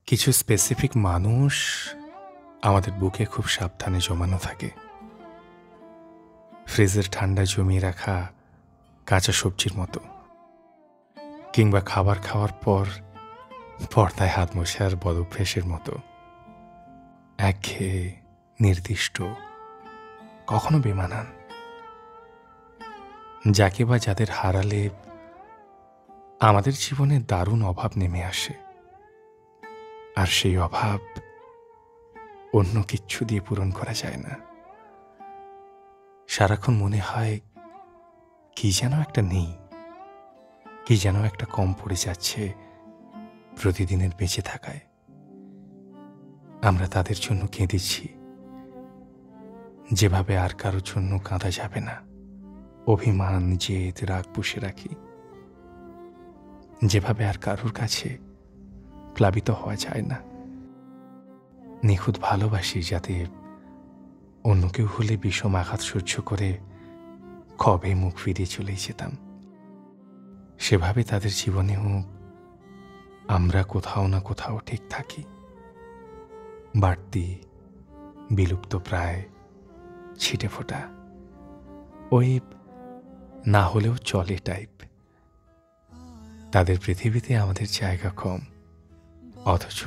কিছু স্পেসিফিক মানুষ আমাদের বুকে খুব সাবধানে জমানো থাকে। ফ্রিজের ঠান্ডায় জমিয়ে রাখা কাঁচা সবজির মতো, কিংবা খাবার খাওয়ার পর পর্দায় হাত মোছার বদভ্যাসের মতো। একঘেয়ে, নির্দিষ্ট, কখনো বেমানান। যাকে বা যাদের হারালে আমাদের জীবনে দারুণ অভাব নেমে আসে, আর সেই অভাব অন্য কিচ্ছু দিয়ে পূরণ করা যায় না। সারাক্ষণ মনে হয় কি যেন একটা নেই, কি যেন একটা কম পড়ে যাচ্ছে প্রতিদিনের বেঁচে থাকায়। আমরা তাদের জন্য কেঁদেছি, যেভাবে আর কারোর জন্য কাঁদা যাবে না। অভিমান, জেদ, রাগ পুষে রাখি, যেভাবে আর কারোর কাছে প্লাবিত হওয়া যায় না। নিখুঁত ভালোবাসি, যাতে অন্য কেউ হলে বিষম আঘাত সহ্য করে কবে মুখ ফিরিয়ে চলেই যেতাম। সেভাবে তাদের জীবনেও আমরা কোথাও না কোথাও ঠিক থাকি। বাড়তি, বিলুপ্ত প্রায়, ছিটে ফোটা, ওই না হলেও চলে টাইপ। তাদের পৃথিবীতে আমাদের জায়গা কম, অথচ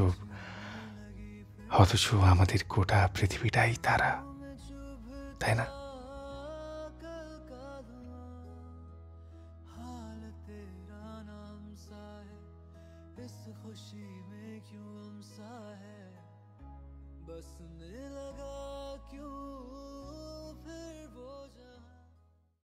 অথচ আমাদের গোটা পৃথিবীটাই তারা, তাই না? इस खुशी में क्यों हम सा है बसने लगा